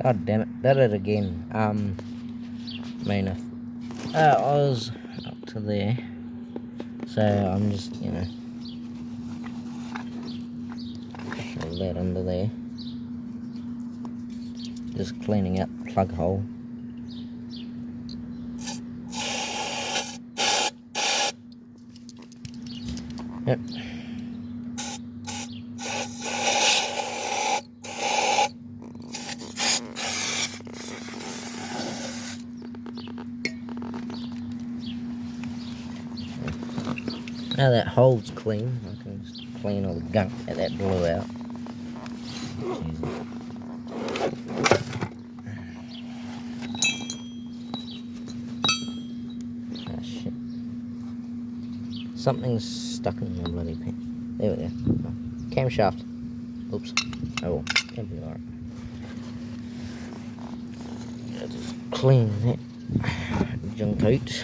God damn it, did it again. I was up to there, so I'm just, shove that under there. Just cleaning out the plug hole. Yep. Now that hole's clean, I can just clean all the gunk that blew out. Ah, shit. Something's stuck in my bloody pen. There we go. Oh. Camshaft. Oops. Oh well. That'll be alright. Just clean that junk out.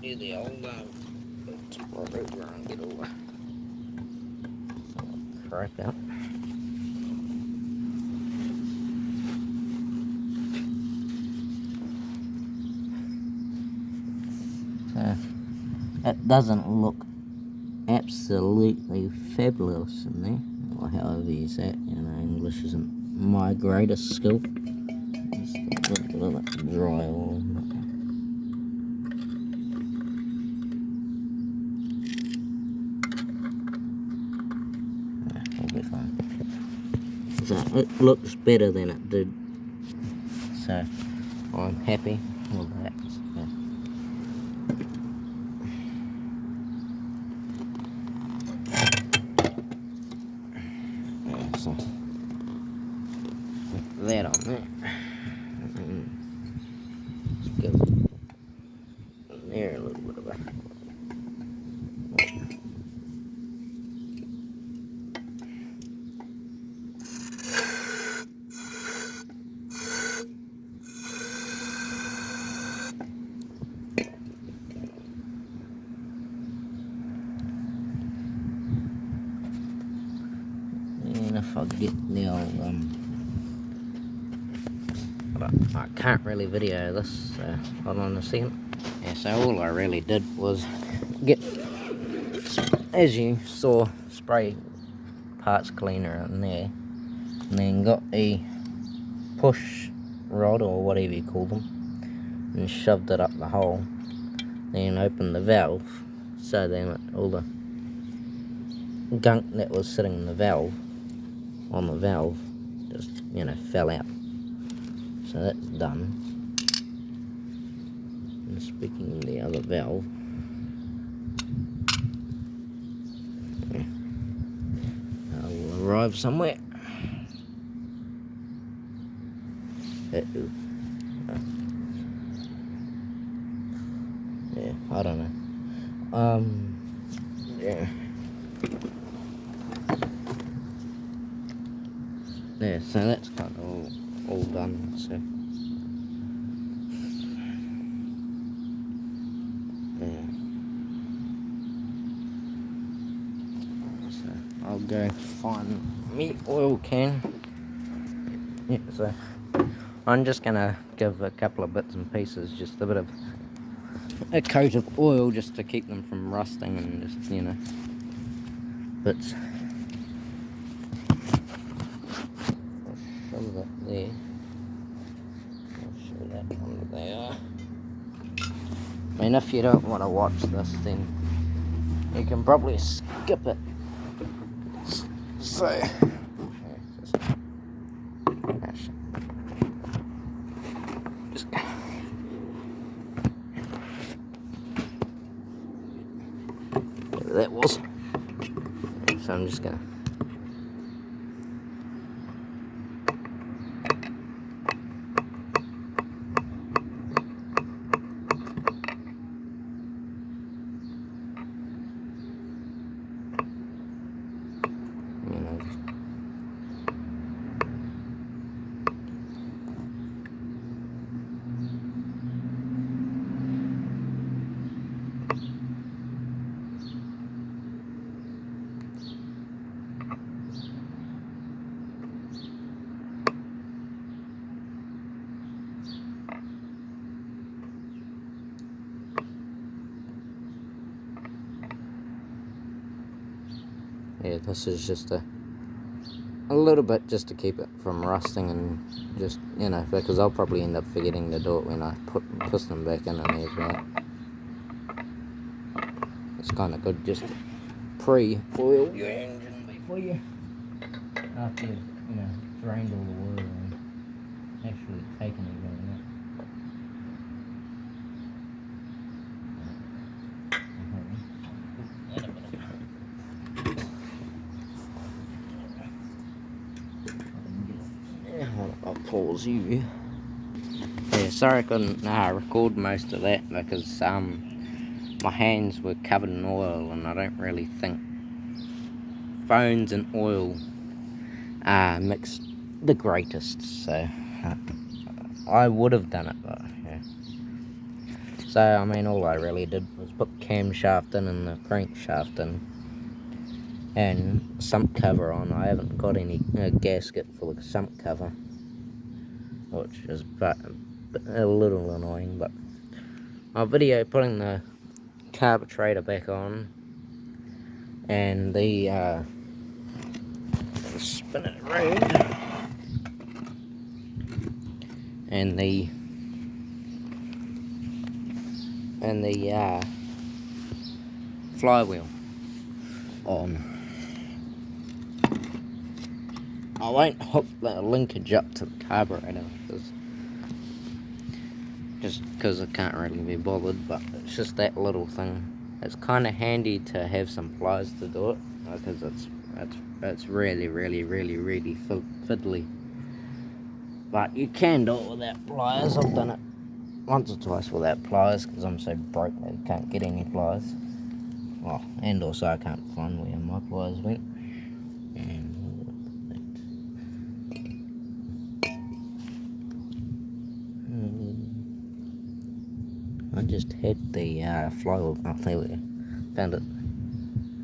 Do the old rub over and get all the crap out. So it doesn't look absolutely fabulous in there, or however you say it. English isn't my greatest skill. Just a little bit of that drywall. It'll be fine. So it looks better than it did. So I'm happy with that. So put that on there. Let's go in there a little bit of a. And if I get the old but I can't really video this, so hold on a second. Yeah, so all I really did was get, as you saw, spray parts cleaner in there, and then got a push rod or whatever you call them, and shoved it up the hole, then opened the valve, so then all the gunk that was sitting in the valve, on the valve, just, fell out. So that's done. And speaking of the other valve, I'll arrive somewhere. Uh-oh. Yeah, I don't know. Yeah. Yeah, so that's kind of all done, so. Yeah. So I'll go find me oil can. Yeah, so I'm just gonna give a couple of bits and pieces just a bit of a coat of oil just to keep them from rusting and just, bits. I'll show that there. I'll show that under there. I mean, if you don't want to watch this, then you can probably skip it. So, that was. So I'm just gonna. yeah, this is just a little bit just to keep it from rusting, and just, you know, because I'll probably end up forgetting to do it when I put piston back in there as well. It's kind of good just to pre-oil your engine before you, after you've, you know, drained all the oil and actually taken everything out. I'll pause you. Yeah, sorry I couldn't record most of that because my hands were covered in oil, and I don't really think phones and oil mix the greatest, so I would have done it, but yeah. So I mean, all I really did was put the camshaft in and the crankshaft in and sump cover on. I haven't got any gasket for the sump cover, which is a little annoying, but I'll video putting the carburetor back on and the spin it around, and the flywheel on. I won't hook the linkage up to the carburetor because I can't really be bothered, but it's just that little thing. It's kind of handy to have some pliers to do it, because it's really fiddly. But you can do it without pliers. I've done it once or twice without pliers because I'm so broke that I can't get any pliers. Oh, and also I can't find where my pliers went. And I just had the flywheel. Oh, there we go. Found it.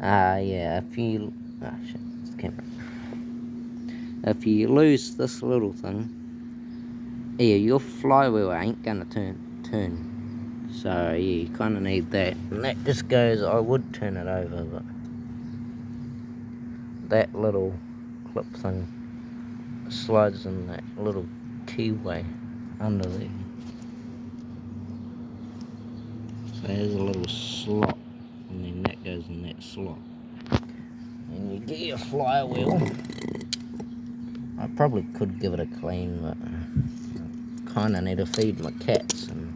Yeah, if you... Oh, shit, it's the camera. If you lose this little thing, yeah, your flywheel ain't gonna turn. So, yeah, you kind of need that. And that just goes... I would turn it over, but... that little clip thing slides in that little keyway under there. So there's a little slot, and then that goes in that slot. And you get your flywheel. I probably could give it a clean, but I kind of need to feed my cats, and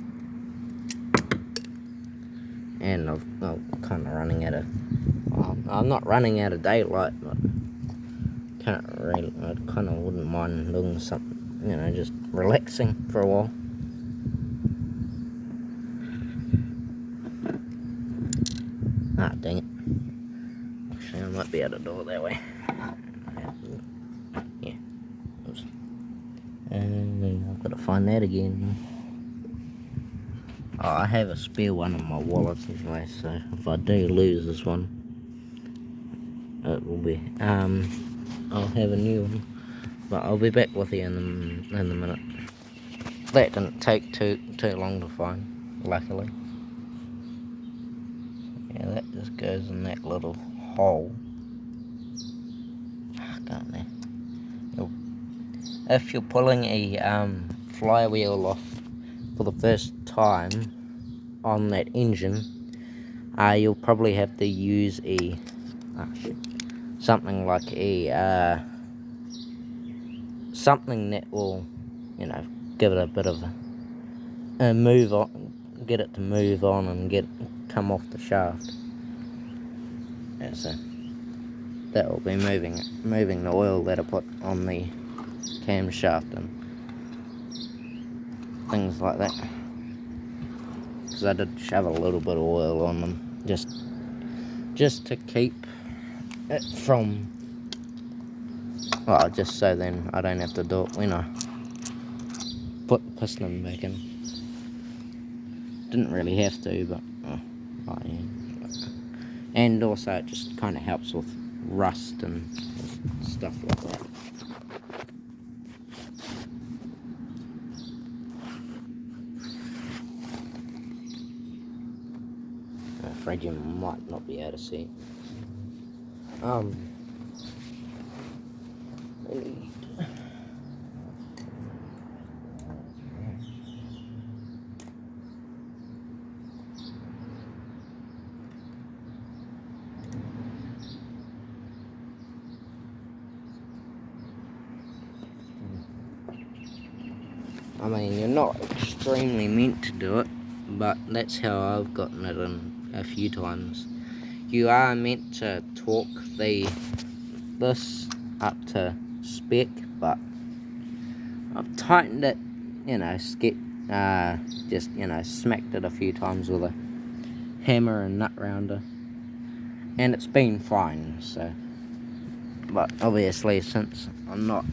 I'm kind of running out of... well, I'm not running out of daylight, but can't really... I kind of wouldn't mind doing something, you know, just relaxing for a while. Ah, dang it. Actually, I might be able to do it that way. Yeah. Oops. And I've got to find that again. Oh, I have a spare one in my wallet anyway, so if I do lose this one, it will be... I'll have a new one. But I'll be back with you in a minute. That didn't take too long to find, luckily. Yeah, that just goes in that little hole. Can't there. If you're pulling a flywheel off for the first time on that engine, you'll probably have to use something like something that will, you know, give it a bit of a move on, get it to move on and come off the shaft. Yeah, so that will be moving the oil that I put on the camshaft and things like that. Because I did shove a little bit of oil on them just to keep it from... well, just so then I don't have to do it when I put the piston back in. Didn't really have to, but yeah. And also it just kind of helps with rust and stuff like that. I'm afraid you might not be able to see it. Really, I mean, you're not extremely meant to do it, but that's how I've gotten it in a few times. You are meant to torque this up to spec, but I've tightened it, just, smacked it a few times with a hammer and nut rounder, and it's been fine. So, but obviously, since I'm not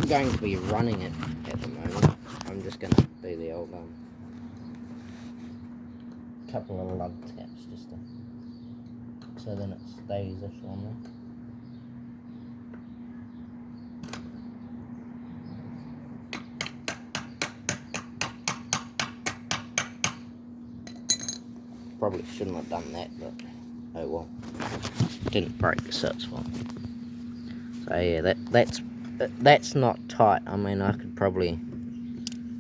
going to be running it at the moment, I'm just going to do the old couple of lug taps just to, so then it stays ish on there. Probably shouldn't have done that, but oh well. It didn't break, so it's fine. So yeah, that's not tight. I mean, I could probably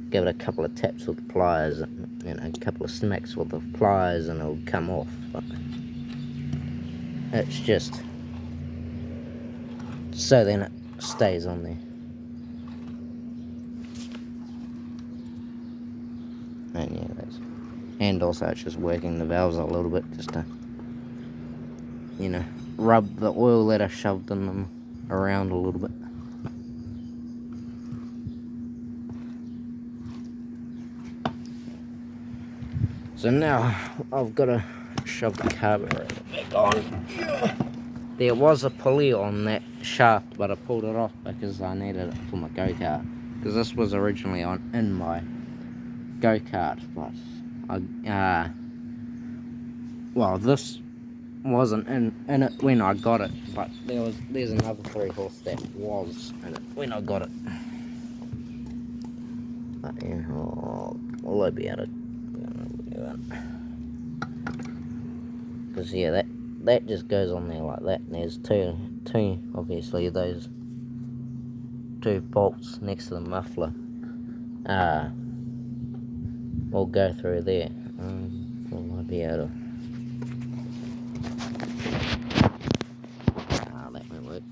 give it a couple of taps with the pliers, a couple of smacks with the pliers, and it'll come off. But it's just so then it stays on there. And yeah, and also it's just working the valves a little bit just to, rub the oil that I shoved in them around a little bit. So now I've got to shove the carburetor back on. There was a pulley on that shaft, but I pulled it off because I needed it for my go-kart. Because this was originally in my go-kart, but this wasn't in it when I got it, but there's another 3-horse that was in it when I got it. But yeah, will I be able to do it? Because yeah, that just goes on there like that, and there's two obviously those 2 bolts next to the muffler will go through there. Will I be able to? That won't work.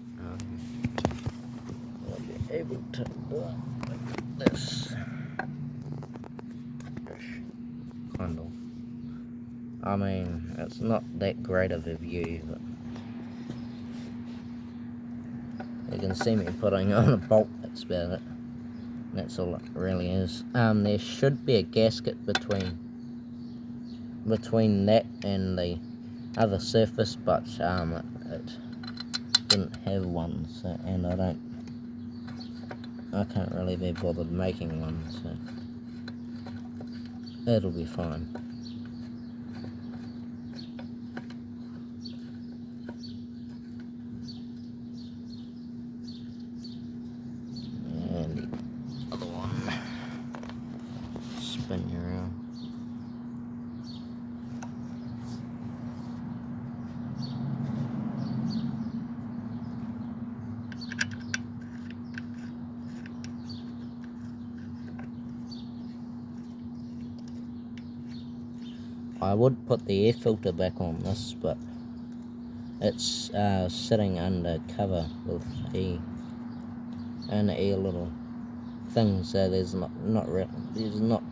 Will I be able to do it like this? Kind of. I mean, it's not that great of a view, but you can see me putting on a bolt. That's about it. That's all it really is. There should be a gasket between that and the other surface, but it didn't have one, so, and I can't really be bothered making one, so it'll be fine. And the other one, spin you around. I would put the air filter back on this, but it's sitting under cover with an air little thing, so there's not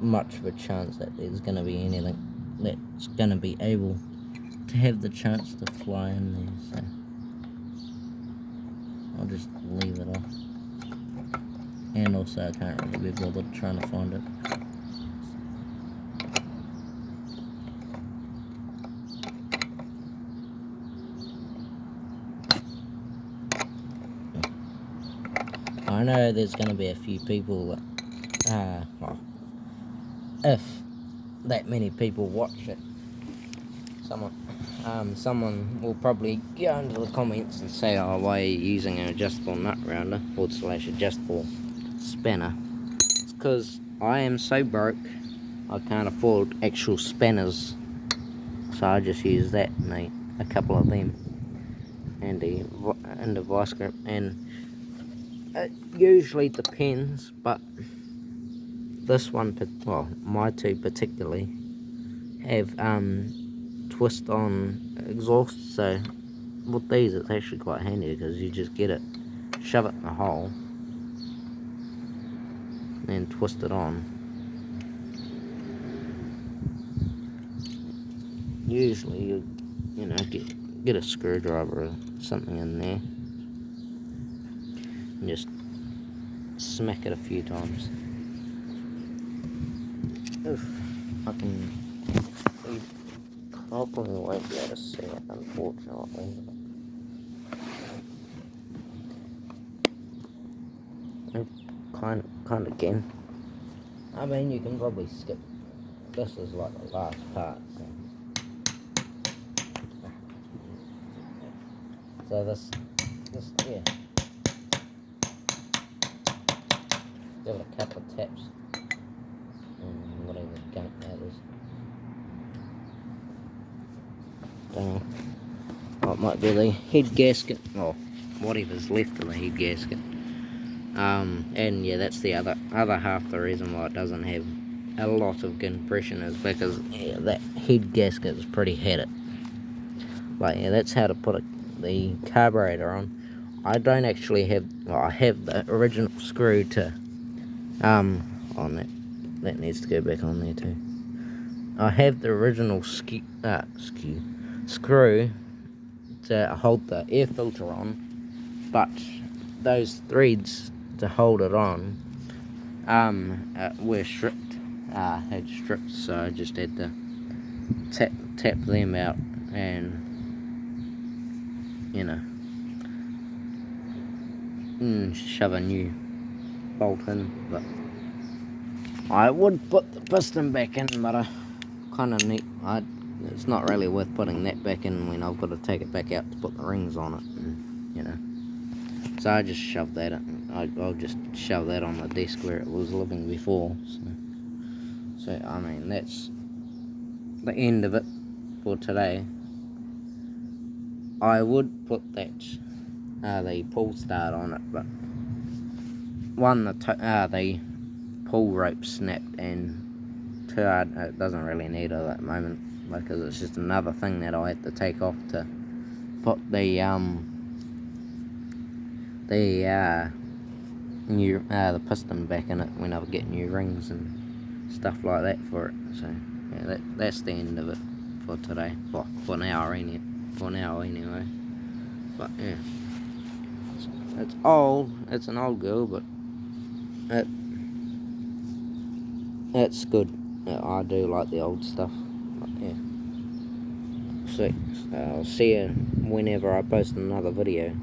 much of a chance that there's going to be anything that's going to be able to have the chance to fly in there. So I'll just leave it off, and also I can't really be bothered trying to find it. I know there's going to be a few people that, if that many people watch it, someone will probably go into the comments and say, oh, why are you using an adjustable nut rounder / adjustable spanner? It's because I am so broke, I can't afford actual spanners, so I just use that and a couple of them. and the vice grip, and it usually depends, but this one, well, my two particularly, have twist on exhaust, so with these it's actually quite handy because you just get it, shove it in the hole, and twist it on. Usually you know, get a screwdriver or something in there and just smack it a few times. Oof, you probably won't be able to see it, unfortunately. Kind of again. I mean, you can probably skip. This is like the last part. So this, yeah. Give it a couple of taps. And whatever gunk that is. Don't know. Oh, it might be the head gasket. Or whatever's left of the head gasket. And yeah, that's the other half the reason why it doesn't have a lot of compression is because that head gasket is pretty heated. Like, yeah, that's how to put the carburetor on. I don't actually have, well, I have the original screw to, on that needs to go back on there too. I have the original screw to hold the air filter on, but those threads to hold it on were stripped, had stripped, so I just had to tap them out and, you know, shove a new bolt in. But I would put the piston back in, but I kind of need, it's not really worth putting that back in when I've got to take it back out to put the rings on it, and, you know. So I just shoved that in. I'll just shove that on the desk where it was living before. So I mean, that's the end of it for today. I would put that the pull start on it, but one, the pull rope snapped, and two, it doesn't really need it at the moment because it's just another thing that I have to take off to put the piston back in it when I get new rings and stuff like that for it. So yeah, that's the end of it for today. Well, for now anyway. But yeah, it's old. It's an old girl, but it's good. Yeah, I do like the old stuff. But yeah. So I'll see you whenever I post another video.